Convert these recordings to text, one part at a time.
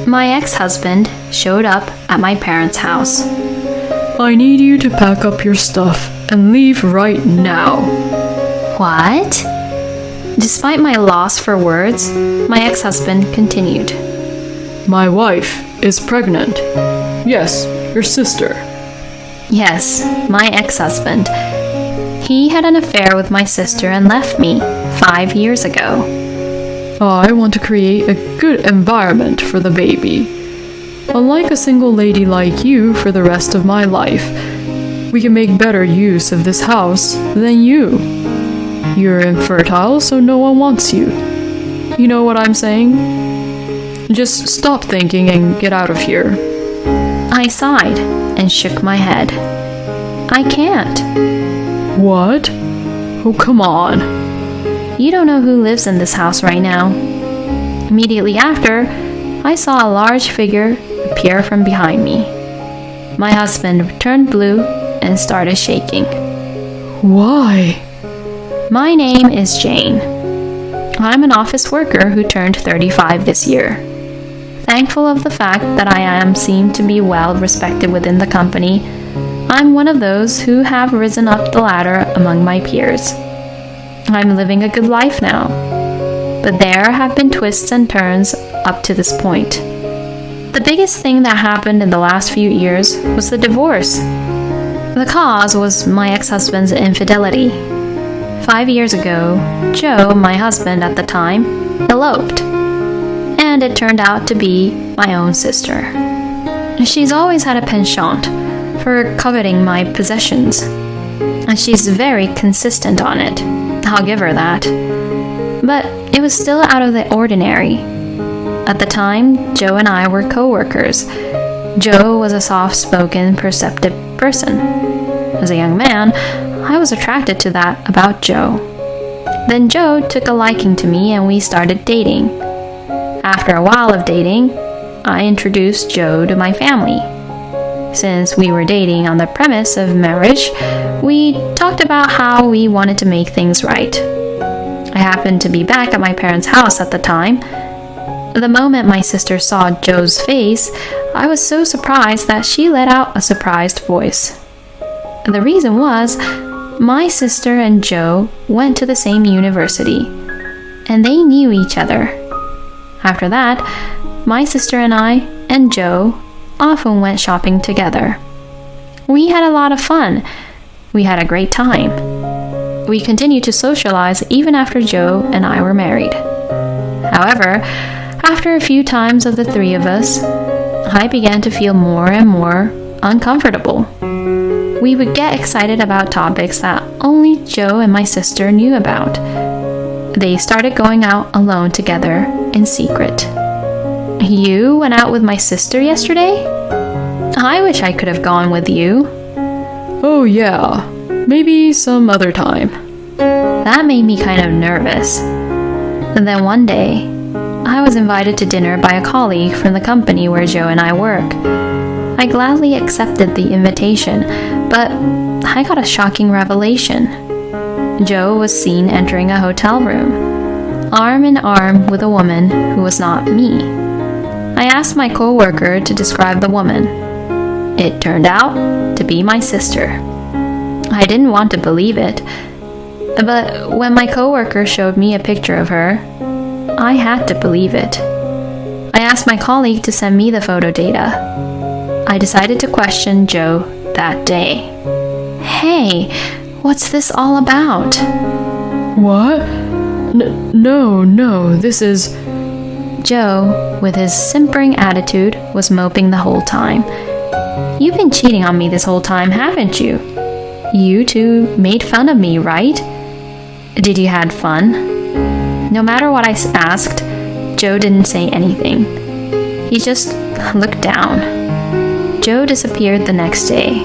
My ex-husband showed up at my parents' house. I need you to pack up your stuff and leave right now. What? Despite my loss for words, my ex-husband continued. My wife is pregnant. Yes, your sister. Yes, my ex-husband. He had an affair with my sister and left me 5 years ago. I want to create a good environment for the baby. Unlike a single lady like you for the rest of my life, we can make better use of this house than you. You're infertile, so no one wants you. You know what I'm saying? Just stop thinking and get out of here. I sighed and shook my head. I can't. What? Oh, come on. You don't know who lives in this house right now. Immediately after, I saw a large figure appear from behind me. My husband turned blue and started shaking. Why? My name is Jane. I'm an office worker who turned 35 this year. Thankful of the fact that I seem to be well respected within the company, I'm one of those who have risen up the ladder among my peers. I'm living a good life now, but there have been twists and turns up to this point. The biggest thing that happened in the last few years was the divorce. The cause was my ex-husband's infidelity. 5 years ago, Joe, my husband at the time, eloped, and it turned out to be my own sister. She's always had a penchant for coveting my possessions, and she's very consistent on it. I'll give her that. But it was still out of the ordinary. At the time, Joe and I were co-workers. Joe was a soft-spoken, perceptive person. As a young man, I was attracted to that about Joe. Then Joe took a liking to me and we started dating. After a while of dating, I introduced Joe to my family. Since we were dating on the premise of marriage, we talked about how we wanted to make things right. I happened to be back at my parents' house at the time. The moment my sister saw Joe's face, I was so surprised that she let out a surprised voice. The reason was, my sister and Joe went to the same university, and they knew each other. After that, my sister and I and Joe often went shopping together. We had a lot of fun. We had a great time. We continued to socialize even after Joe and I were married. However, after a few times of the three of us, I began to feel more and more uncomfortable. We would get excited about topics that only Joe and my sister knew about. They started going out alone together in secret. You went out with my sister yesterday? I wish I could have gone with you. Oh yeah, maybe some other time. That made me kind of nervous. And then one day, I was invited to dinner by a colleague from the company where Joe and I work. I gladly accepted the invitation, but I got a shocking revelation. Joe was seen entering a hotel room, arm in arm with a woman who was not me. I asked my co-worker to describe the woman. It turned out to be my sister. I didn't want to believe it, but when my co-worker showed me a picture of her, I had to believe it. I asked my colleague to send me the photo data. I decided to question Joe that day. Hey, what's this all about? What? No, this is... Joe, with his simpering attitude, was moping the whole time. You've been cheating on me this whole time, haven't you? You two made fun of me, right? Did you have fun? No matter what I asked, Joe didn't say anything. He just looked down. Joe disappeared the next day.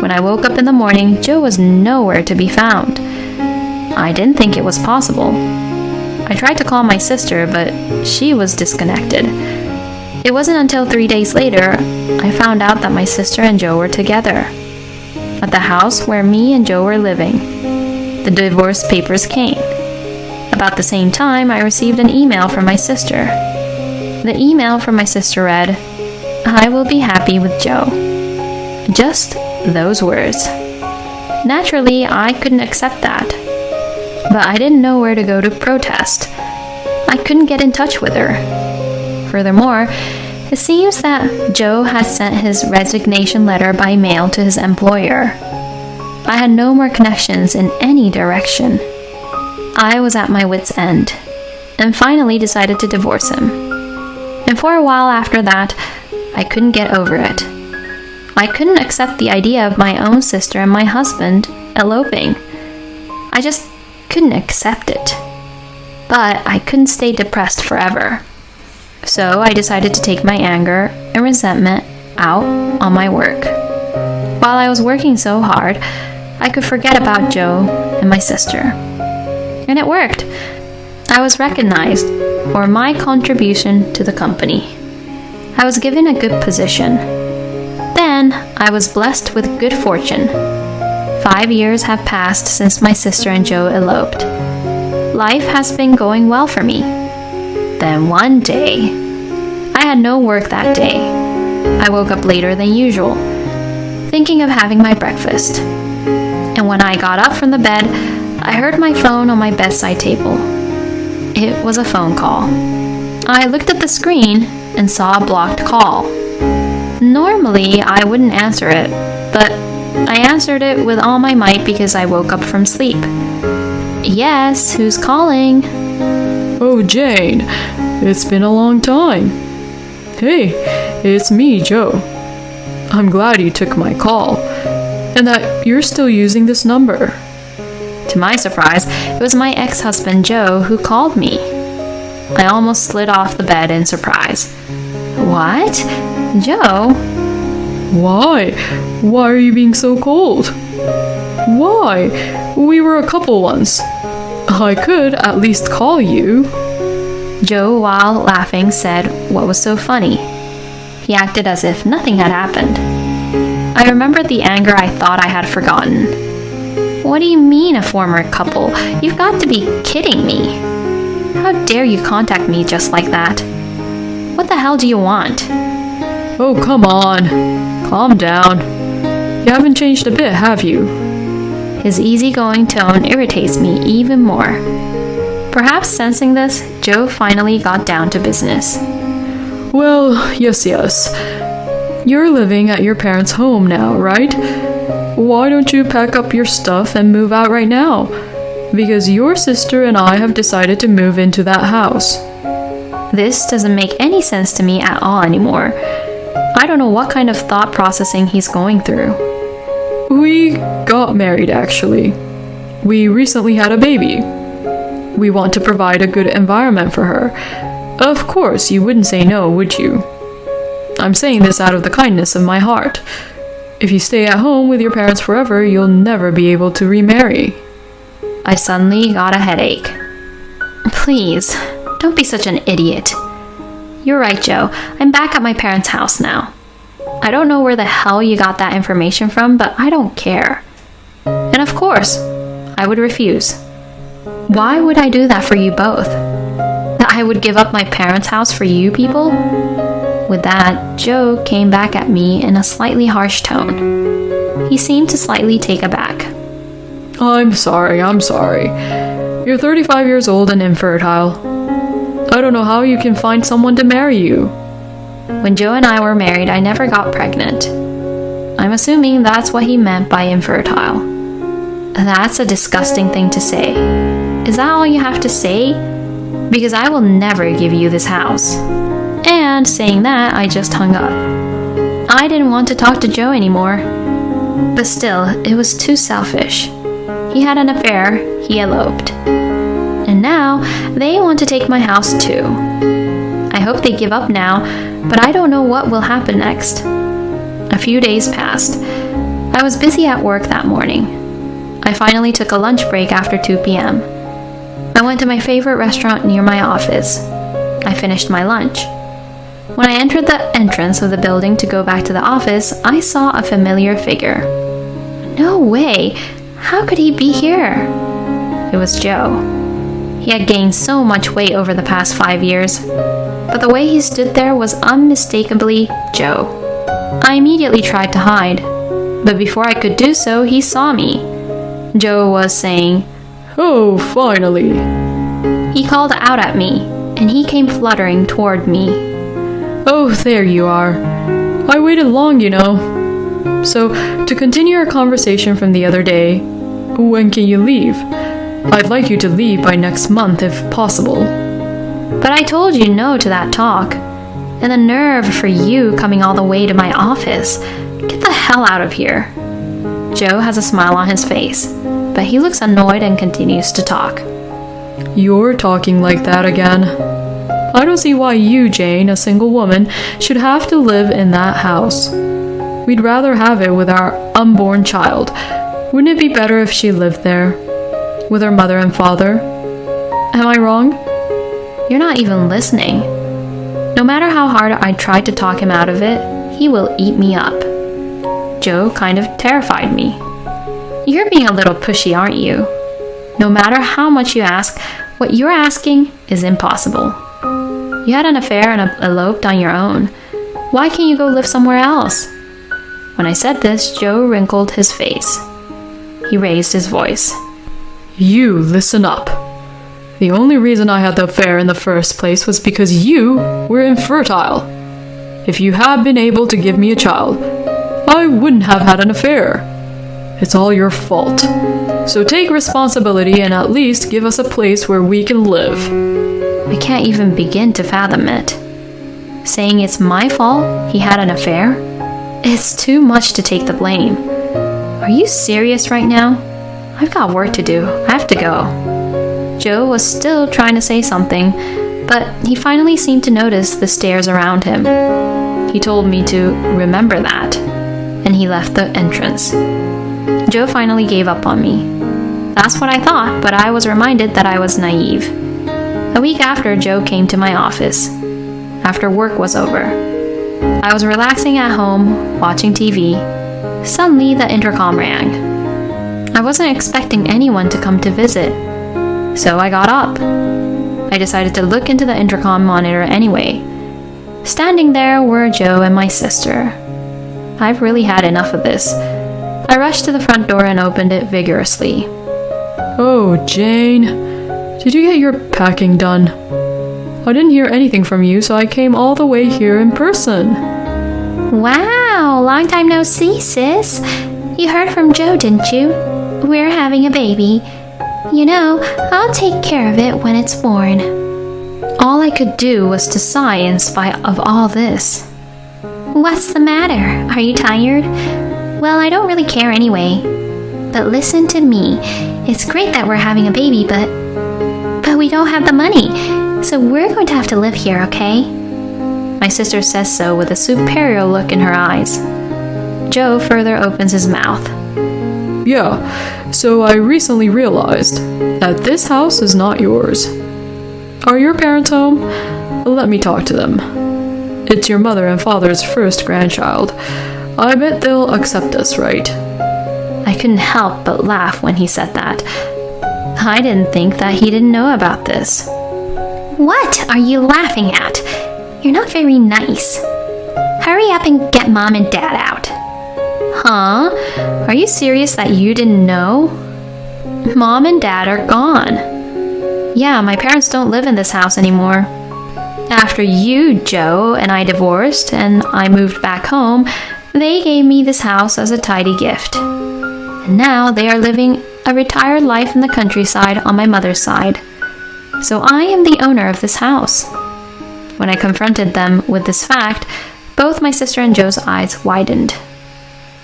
When I woke up in the morning, Joe was nowhere to be found. I didn't think it was possible. I tried to call my sister, but she was disconnected. It wasn't until 3 days later I found out that my sister and Joe were together. At the house where me and Joe were living, the divorce papers came. About the same time, I received an email from my sister. The email from my sister read, "I will be happy with Joe." Just those words. Naturally, I couldn't accept that. But I didn't know where to go to protest. I couldn't get in touch with her. Furthermore, it seems that Joe had sent his resignation letter by mail to his employer. I had no more connections in any direction. I was at my wit's end, and finally decided to divorce him. And for a while after that, I couldn't get over it. I couldn't accept the idea of my own sister and my husband eloping. I just couldn't accept it. But I couldn't stay depressed forever. So I decided to take my anger and resentment out on my work. While I was working so hard, I could forget about Joe and my sister. And it worked. I was recognized for my contribution to the company. I was given a good position. Then I was blessed with good fortune. 5 years have passed since my sister and Joe eloped. Life has been going well for me. Then one day, I had no work that day. I woke up later than usual, thinking of having my breakfast. And when I got up from the bed, I heard my phone on my bedside table. It was a phone call. I looked at the screen and saw a blocked call. Normally, I wouldn't answer it, but I answered it with all my might because I woke up from sleep. "Yes, who's calling?" Oh, Jane, it's been a long time. Hey, it's me, Joe. I'm glad you took my call, and that you're still using this number. To my surprise, it was my ex-husband Joe who called me. I almost slid off the bed in surprise. "What? Joe?" Why? Why are you being so cold? Why? We were a couple once. I could at least call you. Joe, while laughing, said what was so funny. He acted as if nothing had happened. I remembered the anger I thought I had forgotten. "What do you mean, a former couple? You've got to be kidding me. How dare you contact me just like that? What the hell do you want?" Oh, come on. Calm down. You haven't changed a bit, have you? His easygoing tone irritates me even more. Perhaps sensing this, Joe finally got down to business. Well, yes. You're living at your parents' home now, right? Why don't you pack up your stuff and move out right now? Because your sister and I have decided to move into that house. This doesn't make any sense to me at all anymore. I don't know what kind of thought processing he's going through. We got married, actually. We recently had a baby. We want to provide a good environment for her. Of course, you wouldn't say no, would you? I'm saying this out of the kindness of my heart. If you stay at home with your parents forever, you'll never be able to remarry. I suddenly got a headache. Please, don't be such an idiot. You're right, Joe. I'm back at my parents' house now. I don't know where the hell you got that information from, but I don't care. And of course, I would refuse. Why would I do that for you both? That I would give up my parents' house for you people? With that, Joe came back at me in a slightly harsh tone. He seemed to slightly take aback. I'm sorry. You're 35 years old and infertile. I don't know how you can find someone to marry you. When Joe and I were married, I never got pregnant. I'm assuming that's what he meant by infertile. That's a disgusting thing to say. Is that all you have to say? Because I will never give you this house. And saying that, I just hung up. I didn't want to talk to Joe anymore. But still, it was too selfish. He had an affair, he eloped. And now, they want to take my house too. I hope they give up now, but I don't know what will happen next. A few days passed. I was busy at work that morning. I finally took a lunch break after 2 p.m. I went to my favorite restaurant near my office. I finished my lunch. When I entered the entrance of the building to go back to the office, I saw a familiar figure. No way! How could he be here? It was Joe. He had gained so much weight over the past 5 years, but but the way he stood there was unmistakably Joe. I immediately tried to hide, but before I could do so, he saw me. Joe was saying, "Oh, finally." He called out at me, and he came fluttering toward me. "Oh, there you are. I waited long, you know. So, to continue our conversation from the other day, when can you leave? I'd like you to leave by next month if possible." But I told you no to that talk. And the nerve for you coming all the way to my office. Get the hell out of here. Joe has a smile on his face, but he looks annoyed and continues to talk. "You're talking like that again. I don't see why you, Jane, a single woman, should have to live in that house. We'd rather have it with our unborn child. Wouldn't it be better if she lived there? With her mother and father? Am I wrong?" You're not even listening. No matter how hard I tried to talk him out of it, he will eat me up. Joe kind of terrified me. You're being a little pushy, aren't you? No matter how much you ask, what you're asking is impossible. You had an affair and eloped on your own. Why can't you go live somewhere else? When I said this, Joe wrinkled his face. He raised his voice. "You listen up. The only reason I had the affair in the first place was because you were infertile. If you had been able to give me a child, I wouldn't have had an affair. It's all your fault. So take responsibility and at least give us a place where we can live." I can't even begin to fathom it. Saying it's my fault he had an affair? It's too much to take the blame. Are you serious right now? I've got work to do. I have to go. Joe was still trying to say something, but he finally seemed to notice the stares around him. He told me to remember that, and he left the entrance. Joe finally gave up on me. That's what I thought, but I was reminded that I was naive. A week after, Joe came to my office. After work was over. I was relaxing at home, watching TV. Suddenly, the intercom rang. I wasn't expecting anyone to come to visit, so I got up. I decided to look into the intercom monitor anyway. Standing there were Joe and my sister. I've really had enough of this. I rushed to the front door and opened it vigorously. "Oh, Jane, did you get your packing done? I didn't hear anything from you, so I came all the way here in person." Wow, long time no see, sis. You heard from Joe, didn't you? We're having a baby. You know, I'll take care of it when it's born. All I could do was to sigh in spite of all this. What's the matter? Are you tired? Well, I don't really care anyway. But listen to me. It's great that we're having a baby, but we don't have the money. So we're going to have to live here, okay? My sister says so with a superior look in her eyes. Joe further opens his mouth. "Yeah, so I recently realized that this house is not yours. Are your parents home? Let me talk to them. It's your mother and father's first grandchild. I bet they'll accept us, right?" I couldn't help but laugh when he said that. I didn't think that he didn't know about this. What are you laughing at? You're not very nice. Hurry up and get Mom and Dad out. Huh? Are you serious that you didn't know? Mom and Dad are gone. Yeah, my parents don't live in this house anymore. After you, Joe, and I divorced and I moved back home, they gave me this house as a tidy gift. And now they are living a retired life in the countryside on my mother's side. So I am the owner of this house. When I confronted them with this fact, both my sister and Joe's eyes widened.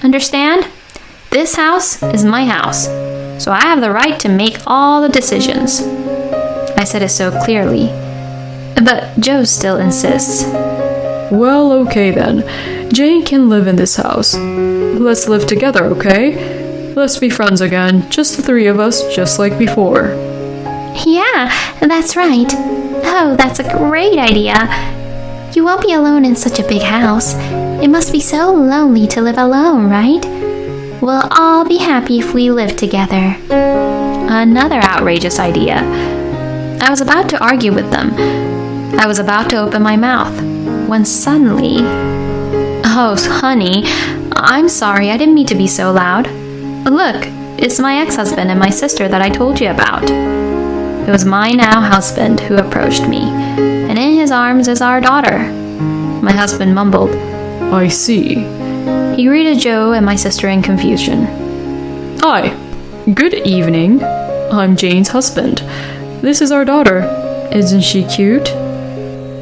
Understand? This house is my house, so I have the right to make all the decisions. I said it so clearly, but Joe still insists. "Well, okay then. Jane can live in this house. Let's live together, okay? Let's be friends again, just the three of us, just like before." Yeah, that's right. Oh, that's a great idea. You won't be alone in such a big house. It must be so lonely to live alone, right? We'll all be happy if we live together. Another outrageous idea. I was about to argue with them, I was about to open my mouth when suddenly... Oh, honey, I'm sorry, I didn't mean to be so loud. Look, it's my ex-husband and my sister that I told you about. It was my now husband who approached me, and in his arms is our daughter. My husband mumbled. I see. He greeted Joe and my sister in confusion. Hi. Good evening. I'm Jane's husband. This is our daughter. Isn't she cute?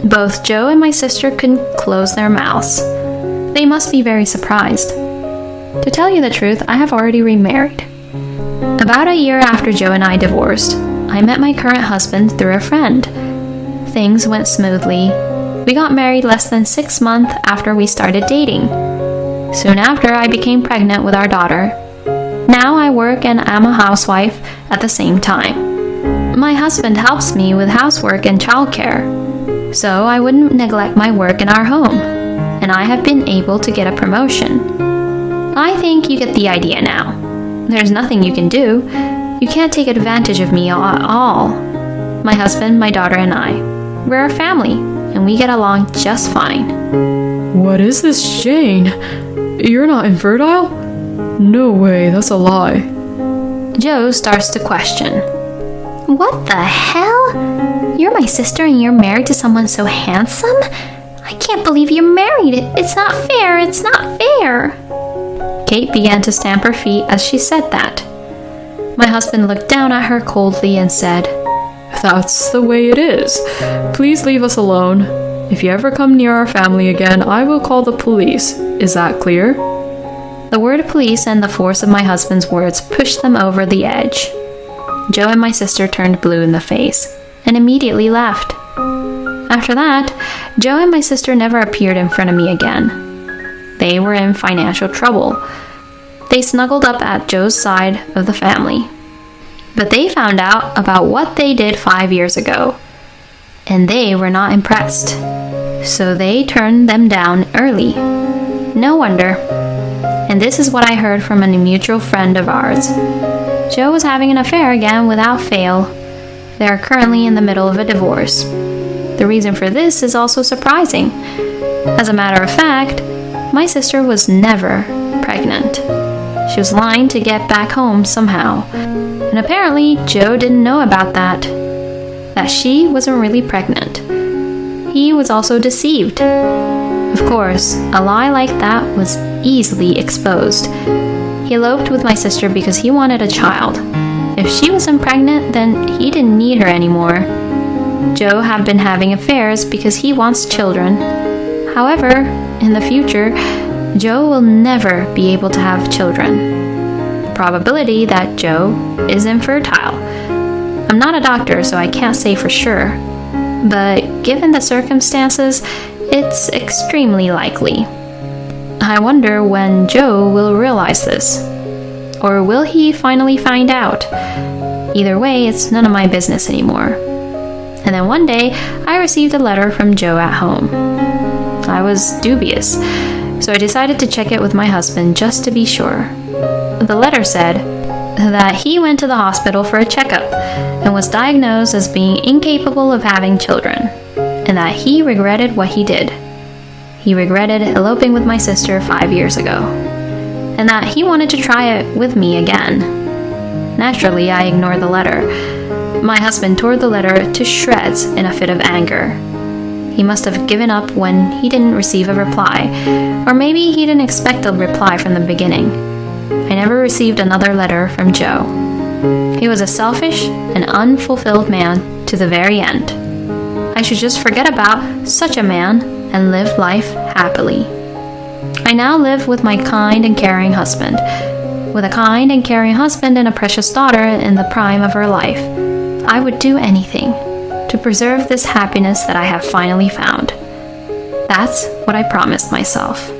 Both Joe and my sister couldn't close their mouths. They must be very surprised. To tell you the truth, I have already remarried. About a year after Joe and I divorced, I met my current husband through a friend. Things went smoothly. We got married less than 6 months after we started dating. Soon after, I became pregnant with our daughter. Now I work and am a housewife at the same time. My husband helps me with housework and childcare, so I wouldn't neglect my work in our home, and I have been able to get a promotion. I think you get the idea now. There's nothing you can do. You can't take advantage of me at all. My husband, my daughter, and I. We're a family, and we get along just fine. What is this, Jane? You're not infertile? No way, that's a lie. Joe starts to question. What the hell? You're my sister and you're married to someone so handsome? I can't believe you're married. It's not fair. It's not fair. Kate began to stamp her feet as she said that. My husband looked down at her coldly and said, That's the way it is. Please leave us alone. If you ever come near our family again, I will call the police. Is that clear? The word police and the force of my husband's words pushed them over the edge. Joe and my sister turned blue in the face and immediately left. After that, Joe and my sister never appeared in front of me again. They were in financial trouble. They snuggled up at Joe's side of the family. But they found out about what they did 5 years ago, and they were not impressed. So they turned them down early. No wonder. And this is what I heard from a mutual friend of ours. Joe was having an affair again without fail. They are currently in the middle of a divorce. The reason for this is also surprising. As a matter of fact, my sister was never pregnant. She was lying to get back home somehow. And apparently, Joe didn't know about that she wasn't really pregnant. He was also deceived. Of course, a lie like that was easily exposed. He eloped with my sister because he wanted a child. If she wasn't pregnant, then he didn't need her anymore. Joe had been having affairs because he wants children. However, in the future, Joe will never be able to have children. The probability that Joe is infertile. I'm not a doctor, so I can't say for sure. But given the circumstances, it's extremely likely. I wonder when Joe will realize this. Or will he finally find out? Either way, it's none of my business anymore. And then one day, I received a letter from Joe at home. I was dubious, so I decided to check it with my husband just to be sure. The letter said that he went to the hospital for a checkup and was diagnosed as being incapable of having children, and that he regretted what he did. He regretted eloping with my sister 5 years ago, and that he wanted to try it with me again. Naturally, I ignored the letter. My husband tore the letter to shreds in a fit of anger. He must have given up when he didn't receive a reply, or maybe he didn't expect a reply from the beginning. I never received another letter from Joe. He was a selfish and unfulfilled man to the very end. I should just forget about such a man and live life happily. I now live with my kind and caring husband. With a kind and caring husband and a precious daughter in the prime of her life, I would do anything to preserve this happiness that I have finally found. That's what I promised myself.